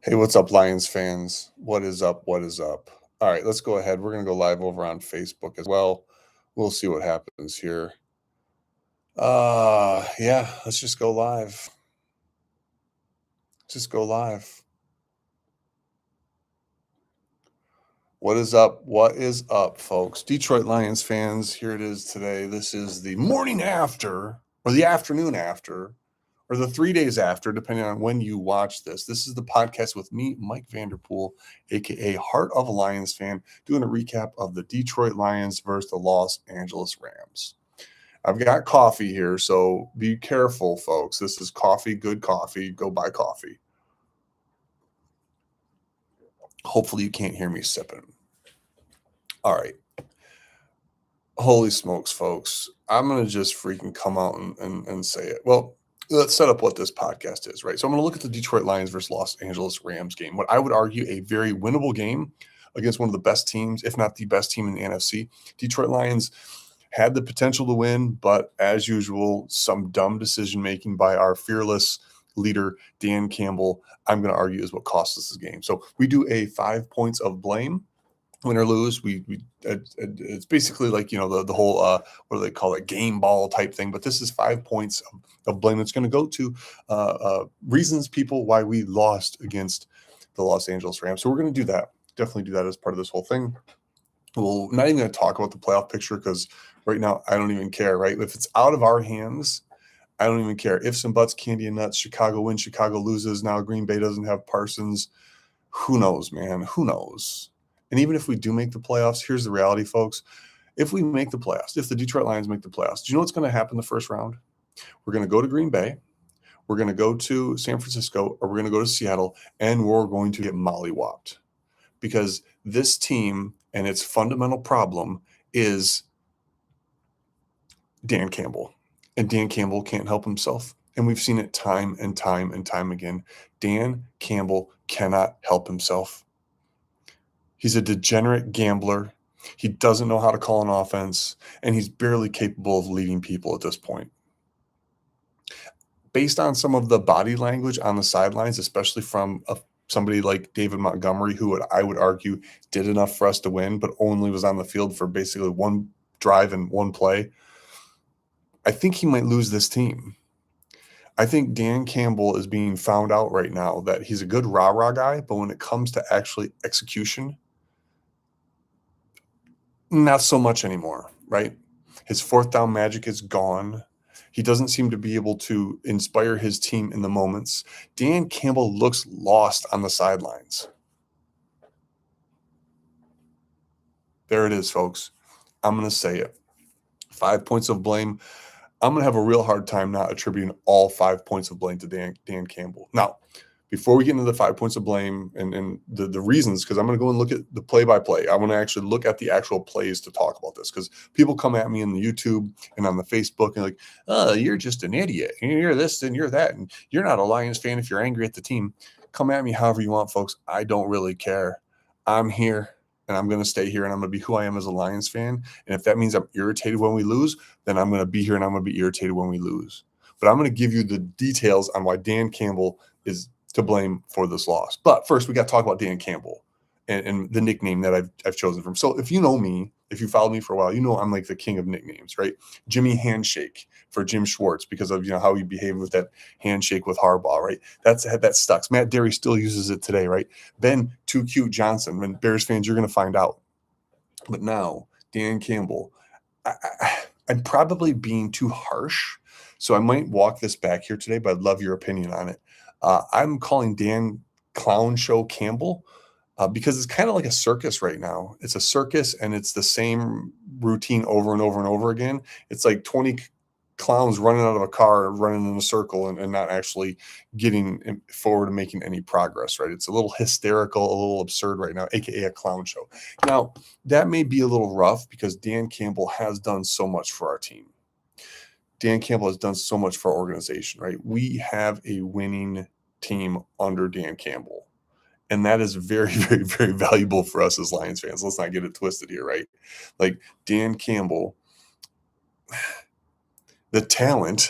Hey, what's up, Lions fans? What is up? What is up? All right, let's go ahead. We're going to go live over on Facebook as well. We'll see what happens here. Yeah, let's just go live. Just go live. What is up? What is up, folks? Detroit Lions fans, here it is today. This is the morning after, or the afternoon after, or the 3 days after, depending on when you watch this. This is the podcast with me, Mike Vanderpool, aka Heart of a Lions fan, doing a recap of the Detroit Lions versus the Los Angeles Rams. I've got coffee here, so be careful, folks. This is coffee, good coffee. Go buy coffee. Hopefully, you can't hear me sipping. All right. Holy smokes, folks. I'm going to just freaking come out and say it. Well, let's set up what this podcast is, right? So I'm going to look at the Detroit Lions versus Los Angeles Rams game. What I would argue a very winnable game against one of the best teams, if not the best team in the NFC. Detroit Lions had the potential to win, but as usual, some dumb decision-making by our fearless leader, Dan Campbell, I'm going to argue is what cost us this game. So we do a 5 points of blame. Win or lose, it's basically like the whole what do they call it, game ball type thing. But this is 5 points of blame that's going to go to reasons, people, why we lost against the Los Angeles Rams. So we're going to do that. Definitely do that as part of this whole thing. We're not even going to talk about the playoff picture because right now I don't even care. Right, if it's out of our hands, I don't even care. Ifs and buts, candy and nuts. Chicago wins, Chicago loses. Now Green Bay doesn't have Parsons. Who knows, man? Who knows? And even if we do make the playoffs, here's the reality, folks. If we make the playoffs, if the Detroit Lions make the playoffs, do you know what's going to happen the first round? We're going to go to Green Bay. We're going to go to San Francisco, or we're going to go to Seattle, and we're going to get mollywopped. Because this team and its fundamental problem is Dan Campbell. And Dan Campbell can't help himself. And we've seen it time and time and time again. Dan Campbell cannot help himself. He's a degenerate gambler. He doesn't know how to call an offense, and he's barely capable of leading people at this point. Based on some of the body language on the sidelines, especially from somebody like David Montgomery, who I would argue did enough for us to win, but only was on the field for basically one drive and one play, I think he might lose this team. I think Dan Campbell is being found out right now that he's a good rah-rah guy, but when it comes to actually execution, not so much anymore, right? His fourth down magic is gone. He doesn't seem to be able to inspire his team in the moments. Dan Campbell looks lost on the sidelines. There it is, folks. I'm going to say it. 5 points of blame. I'm going to have a real hard time not attributing all 5 points of blame to Dan Campbell. Now, before we get into the 5 points of blame and the reasons, because I'm going to go and look at the play-by-play. I want to actually look at the actual plays to talk about this, because people come at me in the YouTube and on the Facebook and like, oh, you're just an idiot. You're this and you're that. And you're not a Lions fan if you're angry at the team. Come at me however you want, folks. I don't really care. I'm here. And I'm going to stay here, and I'm going to be who I am as a Lions fan. And if that means I'm irritated when we lose, then I'm going to be here, and I'm going to be irritated when we lose. But I'm going to give you the details on why Dan Campbell is to blame for this loss. But first, we got to talk about Dan Campbell and the nickname that I've chosen for him. So if you know me, if you followed me for a while, you know I'm like the king of nicknames, right? Jimmy Handshake for Jim Schwartz because of how he behaved with that handshake with Harbaugh, right? That stuck. Matt Derry still uses it today, right? Ben Too Cute Johnson. When Bears fans, you're going to find out. But now Dan Campbell, I'm probably being too harsh, so I might walk this back here today. But I'd love your opinion on it. I'm calling Dan Clown Show Campbell. Because it's kind of like a circus right now. It's a circus, and it's the same routine over and over and over again. It's like 20 clowns running out of a car, running in a circle, and not actually getting forward and making any progress, right? It's a little hysterical, a little absurd right now, aka a clown show. Now, that may be a little rough because Dan Campbell has done so much for our team. Dan Campbell has done so much for our organization, right? We have a winning team under Dan Campbell. And that is very, very, very valuable for us as Lions fans. Let's not get it twisted here, right? Like Dan Campbell, the talent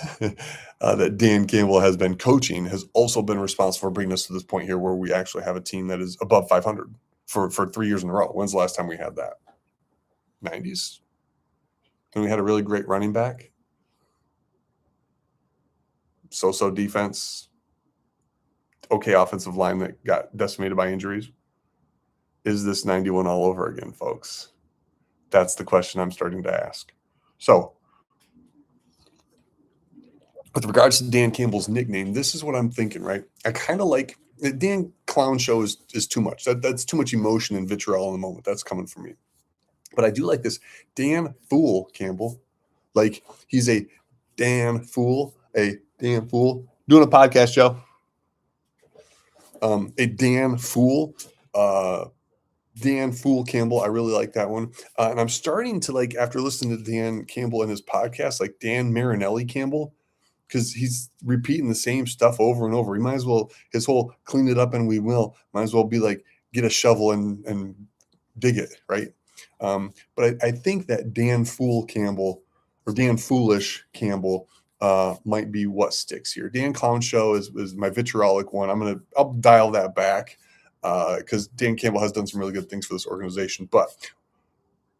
that Dan Campbell has been coaching has also been responsible for bringing us to this point here where we actually have a team that is above 500 for 3 years in a row. When's the last time we had that? 90s? And we had a really great running back, so-so defense, okay offensive line that got decimated by injuries. Is this 91 all over again, folks? That's the question I'm starting to ask. So, with regards to Dan Campbell's nickname, this is what I'm thinking, right? I kind of like Dan Clown Show is too much. That's too much emotion and vitriol in the moment. That's coming from me. But I do like this Dan Fool Campbell. Like he's a Dan Fool, doing a podcast, Joe. A Dan Fool, Dan Fool Campbell. I really like that one. And I'm starting to like, after listening to Dan Campbell and his podcast, like Dan Marinelli Campbell, because he's repeating the same stuff over and over. He might as well, his whole clean it up and we will, might as well be like, get a shovel and dig it, right? But I think that Dan Fool Campbell or Dan Foolish Campbell might be what sticks here. Dan Clown Show is my vitriolic one. I'll dial that back because Dan Campbell has done some really good things for this organization. But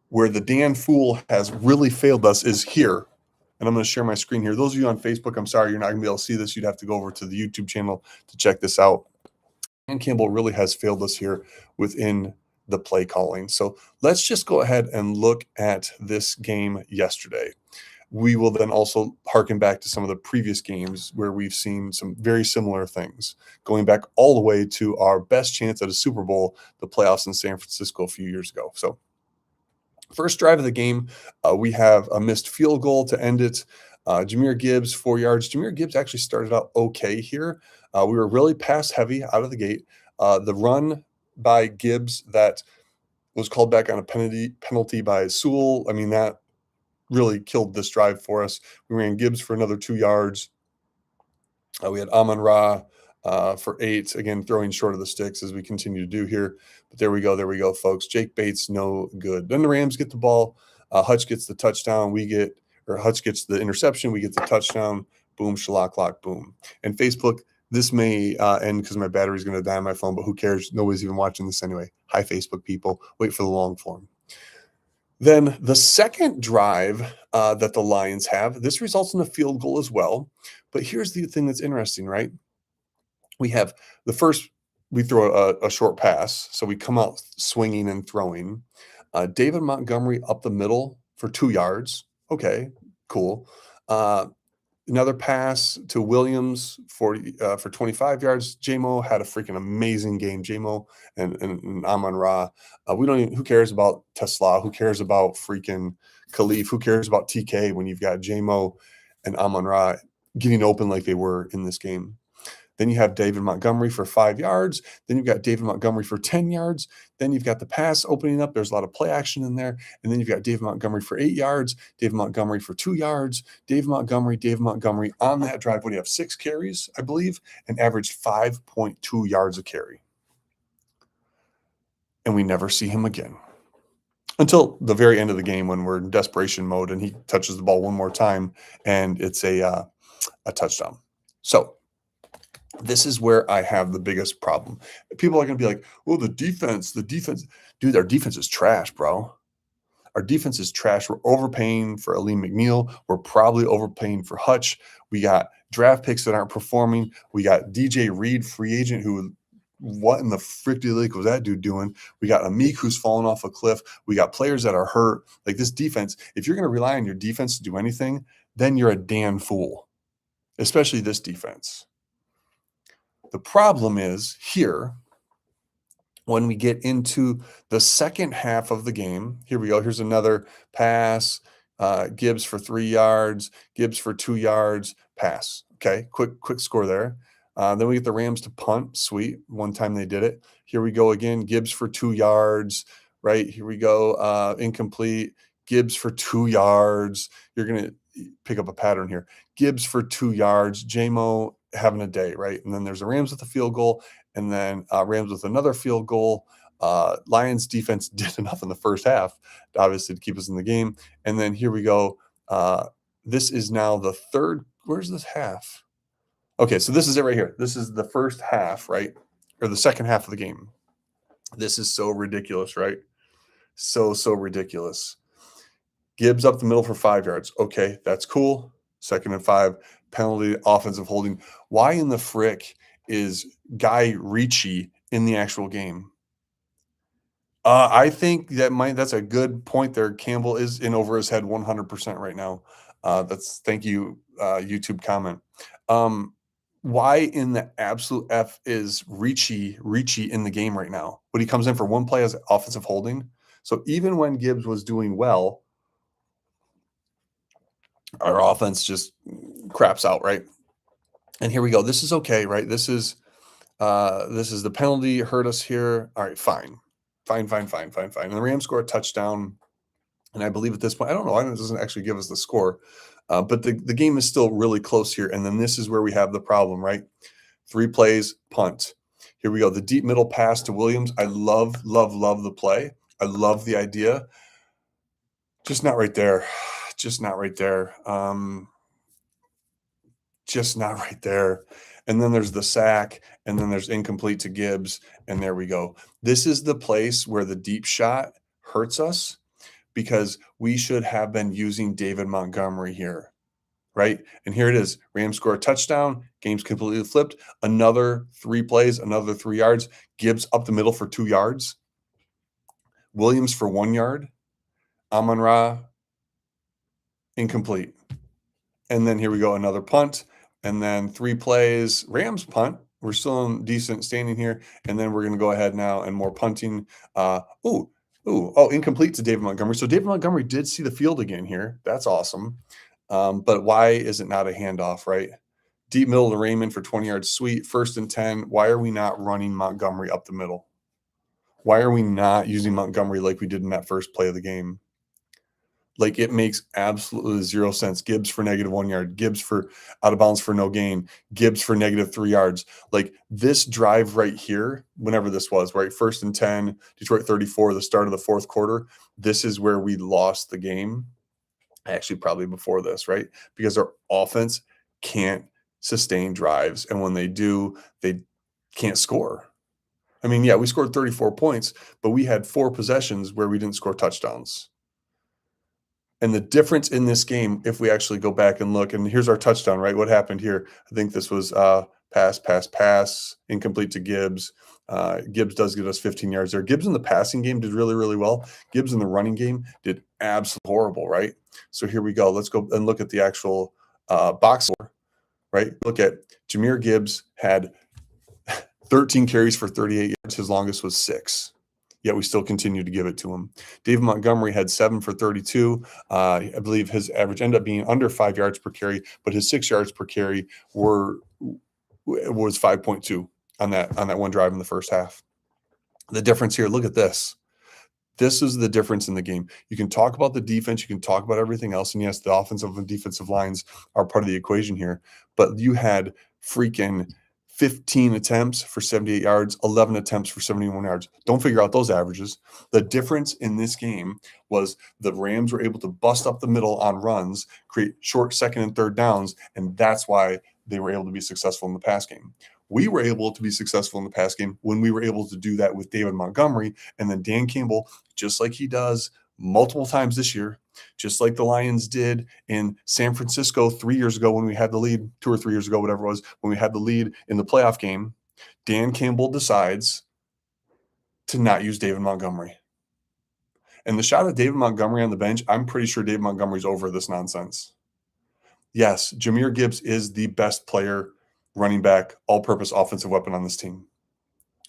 where the Dan Fool has really failed us is here. And I'm going to share my screen here. Those of you on Facebook, I'm sorry, you're not going to be able to see this. You'd have to go over to the YouTube channel to check this out. Dan Campbell really has failed us here within the play calling. So let's just go ahead and look at this game yesterday. We will then also harken back to some of the previous games where we've seen some very similar things, going back all the way to our best chance at a Super Bowl, the playoffs in San Francisco a few years ago. So first drive of the game, we have a missed field goal to end it. Jahmyr Gibbs, 4 yards. Jahmyr Gibbs actually started out okay here. We were really pass heavy out of the gate. The run by Gibbs that was called back on a penalty by Sewell. I mean, that really killed this drive for us. We ran Gibbs for another 2 yards. We had Amon-Ra for 8, again, throwing short of the sticks as we continue to do here. But there we go, folks. Jake Bates, no good. Then the Rams get the ball. Hutch gets the touchdown. Hutch gets the interception. We get the touchdown. Boom, shalak, lock, boom. And Facebook, this may end because my battery's going to die on my phone, but who cares? Nobody's even watching this anyway. Hi, Facebook people. Wait for the long form. Then the second drive that the Lions have, this results in a field goal as well. But here's the thing that's interesting, right? We have the first, we throw a short pass. So we come out swinging and throwing. David Montgomery up the middle for 2 yards. Okay, cool. Another pass to Williams for 25 yards. J-Mo had a freaking amazing game. J-Mo and Amon-Ra. Who cares about Tesla? Who cares about freaking Khalif? Who cares about TK when you've got J-Mo and Amon-Ra getting open like they were in this game? Then you have David Montgomery for 5 yards. Then you've got David Montgomery for 10 yards. Then you've got the pass opening up. There's a lot of play action in there. And then you've got David Montgomery for 8 yards, David Montgomery for 2 yards, David Montgomery on that drive. What do you have? 6 carries, I believe, and averaged 5.2 yards a carry. And we never see him again until the very end of the game when we're in desperation mode and he touches the ball one more time and it's a touchdown. So this is where I have the biggest problem. People are going to be like, well, the defense. Dude, our defense is trash, bro. Our defense is trash. We're overpaying for Aleem McNeil. We're probably overpaying for Hutch. We got draft picks that aren't performing. We got DJ Reed, free agent, who, what in the frick league was that dude doing? We got Amik, who's fallen off a cliff. We got players that are hurt. Like this defense, if you're going to rely on your defense to do anything, then you're a damn fool, especially this defense. The problem is here, when we get into the second half of the game, here we go. Here's another pass. Gibbs for 3 yards, Gibbs for 2 yards, pass. Okay, quick score there. Then we get the Rams to punt. Sweet. One time they did it. Here we go again. Gibbs for 2 yards. Right, here we go. Incomplete. Gibbs for 2 yards. You're going to pick up a pattern here. Gibbs for 2 yards. J-Mo having a day, right? And then there's the Rams with a field goal, and then Rams with another field goal. Lions defense did enough in the first half, obviously, to keep us in the game. And then here we go. This is now the third. Where's this half? Okay, so this is it right here. This is the first half, right? Or the second half of the game. This is so ridiculous, right? So ridiculous. Gibbs up the middle for 5 yards. Okay, that's cool. Second and 5, penalty, offensive holding. Why in the frick is Guy Ritchie in the actual game? I think that's a good point there. Campbell is in over his head 100% right now. That's thank you, YouTube comment. Um, why in the absolute F is Ricci in the game right now? But he comes in for one play as offensive holding. So even when Gibbs was doing well, our offense just craps out, right? And here we go. This is okay, right? This is the penalty hurt us here. All right, fine. Fine. And the Rams score a touchdown. And I believe at this point, I don't know, it doesn't actually give us the score. But the game is still really close here. And then this is where we have the problem, right? 3 plays, punt. Here we go. The deep middle pass to Williams. I love the play. I love the idea. Just not right there. Just not right there. Just not right there. And then there's the sack, and then there's incomplete to Gibbs, and there we go. This is the place where the deep shot hurts us because we should have been using David Montgomery here, right? And here it is. Rams score a touchdown. Game's completely flipped. Another 3 plays, another 3 yards. Gibbs up the middle for 2 yards. Williams for 1 yard. Amon-Ra, incomplete. And then here we go, another punt. And then 3 plays, Rams punt. We're still in decent standing here. And then we're going to go ahead now and more punting. Incomplete to David Montgomery. So David Montgomery did see the field again here. That's awesome. But why is it not a handoff, right? Deep middle to Raymond for 20 yards, sweet. 1st and 10. Why are we not running Montgomery up the middle? Why are we not using Montgomery like we did in that first play of the game? Like, it makes absolutely 0 sense. Gibbs for -1 yard, Gibbs for out of bounds for no gain, Gibbs for -3 yards. Like, this drive right here, whenever this was, right? 1st and 10, Detroit 34, the start of the 4th quarter. This is where we lost the game. Actually, probably before this, right? Because our offense can't sustain drives. And when they do, they can't score. I mean, yeah, we scored 34 points, but we had 4 possessions where we didn't score touchdowns. And the difference in this game, if we actually go back and look, and here's our touchdown, right? What happened here? I think this was pass, incomplete to Gibbs. Gibbs does get us 15 yards there. Gibbs in the passing game did really well. Gibbs in the running game did absolutely horrible, right? So here we go. Let's go and look at the actual box score, right? Look at Jahmyr Gibbs had 13 carries for 38 yards. His longest was 6. Yet we still continue to give it to him. David Montgomery had 7 for 32. I believe his average ended up being under 5 yards per carry, but his 6 yards per carry was 5.2 on that one drive in the first half. The difference here, look at this. This is the difference in the game. You can talk about the defense, you can talk about everything else, and yes, the offensive and defensive lines are part of the equation here, but you had freaking 15 attempts for 78 yards, 11 attempts for 71 yards. Don't figure out those averages. The difference in this game was the Rams were able to bust up the middle on runs, create short 2nd and 3rd downs, and that's why they were able to be successful in the pass game. We were able to be successful in the pass game when we were able to do that with David Montgomery, and then Dan Campbell, just like he does multiple times this year, just like the Lions did in San Francisco 3 years ago when we had the lead, 2 or 3 years ago, whatever it was, when we had the lead in the playoff game. Dan Campbell decides to not use David Montgomery. And the shot of David Montgomery on the bench, I'm pretty sure David Montgomery's over this nonsense. Yes, Jahmyr Gibbs is the best player, running back, all-purpose offensive weapon on this team.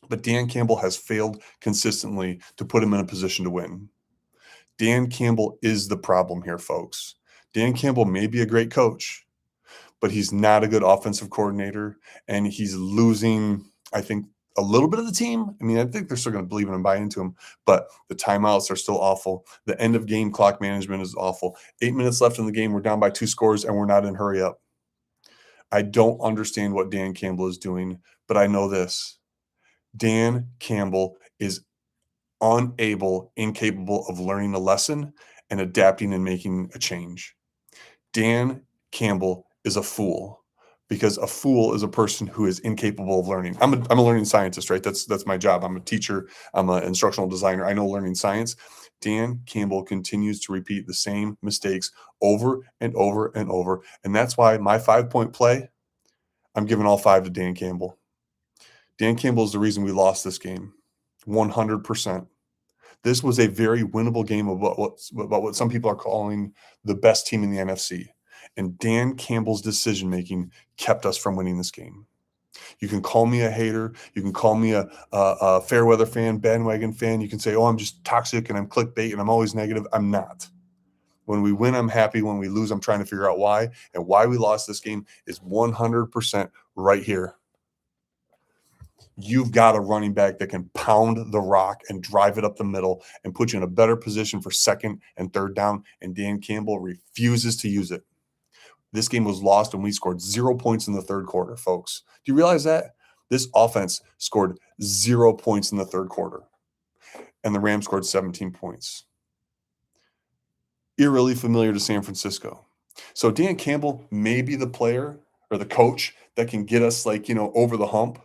But Dan Campbell has failed consistently to put him in a position to win. Dan Campbell is the problem here, folks. Dan Campbell may be a great coach, but he's not a good offensive coordinator, and he's losing, I think, a little bit of the team. I mean, I think they're still going to believe in him and buy into him, but the timeouts are still awful. The end of game clock management is awful. 8 minutes left in the game. We're down by 2 scores, and we're not in hurry up. I don't understand what Dan Campbell is doing, but I know this. Dan Campbell is incapable of learning a lesson and adapting and making a change. Dan Campbell is a fool because a fool is a person who is incapable of learning. I'm a learning scientist, right? That's my job. I'm a teacher. I'm an instructional designer. I know learning science. Dan Campbell continues to repeat the same mistakes over and over and over. And that's why my 5-point play, I'm giving all 5 to Dan Campbell. Dan Campbell is the reason we lost this game. 100%. This was a very winnable game about what some people are calling the best team in the NFC. And Dan Campbell's decision making kept us from winning this game. You can call me a hater. You can call me a fair weather fan, bandwagon fan. You can say, oh, I'm just toxic and I'm clickbait and I'm always negative. I'm not. When we win, I'm happy. When we lose, I'm trying to figure out why. And why we lost this game is 100% right here. You've got a running back that can pound the rock and drive it up the middle and put you in a better position for second and third down. And Dan Campbell refuses to use it. This game was lost when we scored 0 points in the third quarter, folks. Do you realize that? This offense scored 0 points in the third quarter, and the Rams scored 17 points. Eerily familiar to San Francisco. So Dan Campbell may be the player or the coach that can get us over the hump.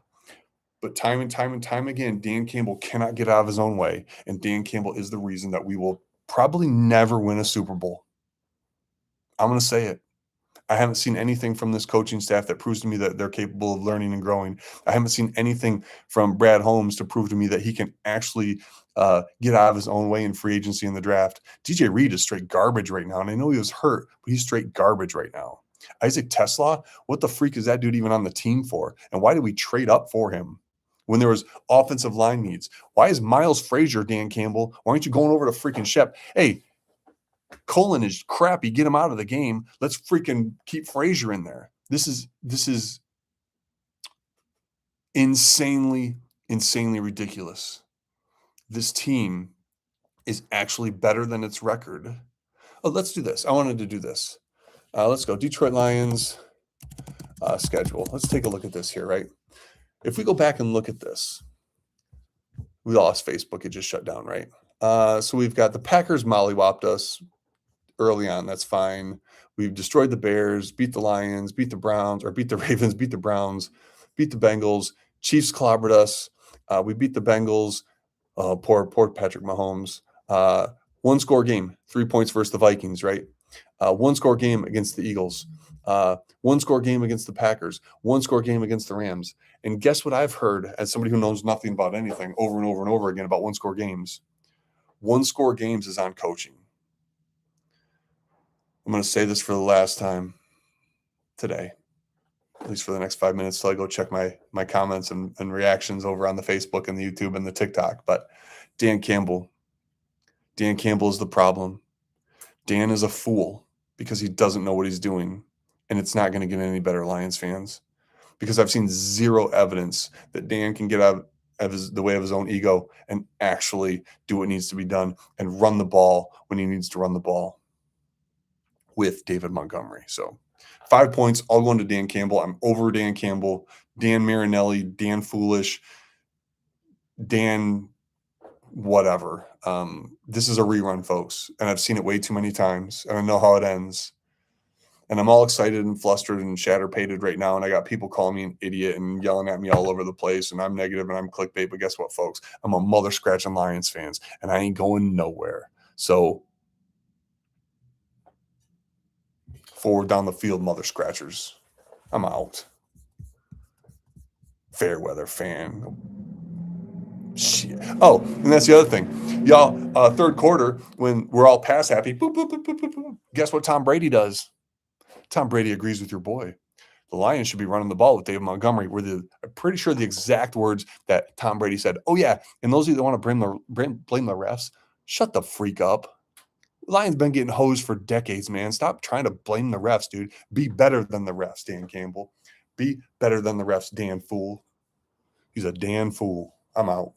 But time and time again, Dan Campbell cannot get out of his own way. And Dan Campbell is the reason that we will probably never win a Super Bowl. I'm going to say it. I haven't seen anything from this coaching staff that proves to me that they're capable of learning and growing. I haven't seen anything from Brad Holmes to prove to me that he can actually get out of his own way in free agency in the draft. DJ Reed is straight garbage right now. And I know he was hurt, but he's straight garbage right now. Isaac Tesla, what the freak is that dude even on the team for? And why did we trade up for him when there was offensive line needs? Why is Miles Frazier, Dan Campbell? Why aren't you going over to freaking Shep? Hey, Colin is crappy. Get him out of the game. Let's freaking keep Frazier in there. This is insanely ridiculous. This team is actually better than its record. Oh, let's do this. I wanted to do this. Let's go. Detroit Lions schedule. Let's take a look at this here, right? If we go back and look at this, we lost Facebook. It just shut down, right? So we've got the Packers mollywopped us early on. That's fine. We've destroyed the Bears, beat the Lions, beat the Browns, or beat the Ravens, beat the Browns, beat the Bengals. Chiefs clobbered us. We beat the Bengals. Poor Patrick Mahomes. 1-score game, 3 points versus the Vikings, right? 1-score game against the Eagles. 1-score game against the Packers. 1-score game against the Rams. And guess what I've heard as somebody who knows nothing about anything over and over and over again about 1-score games? 1-score games is on coaching. I'm going to say this for the last time today, at least for the next 5 minutes till I go check my comments and reactions over on the Facebook and the YouTube and the TikTok. But Dan Campbell is the problem. Dan is a fool because he doesn't know what he's doing, and it's not going to get any better, Lions fans, because I've seen zero evidence that Dan can get out of the way of his own ego and actually do what needs to be done and run the ball when he needs to run the ball with David Montgomery. So 5 points, all going to Dan Campbell. I'm over Dan Campbell, Dan Marinelli, Dan Foolish, Dan whatever. This is a rerun, folks, and I've seen it way too many times, and I know how it ends. And I'm all excited and flustered and shatterpated right now, and I got people calling me an idiot and yelling at me all over the place, and I'm negative and I'm clickbait. But guess what, folks? I'm a mother scratching Lions fans, and I ain't going nowhere. So forward down the field, mother scratchers. I'm out. Fair weather fan. Shit. Oh, and that's the other thing. Y'all, third quarter, when we're all pass happy, boop, boop, boop, boop, boop, boop. Guess what Tom Brady does? Tom Brady agrees with your boy. The Lions should be running the ball with David Montgomery. I'm pretty sure the exact words that Tom Brady said. Oh, yeah, and those of you that want to blame the refs, shut the freak up. Lions been getting hosed for decades, man. Stop trying to blame the refs, dude. Be better than the refs, Dan Campbell. Be better than the refs, Dan Fool. He's a Dan Fool. I'm out.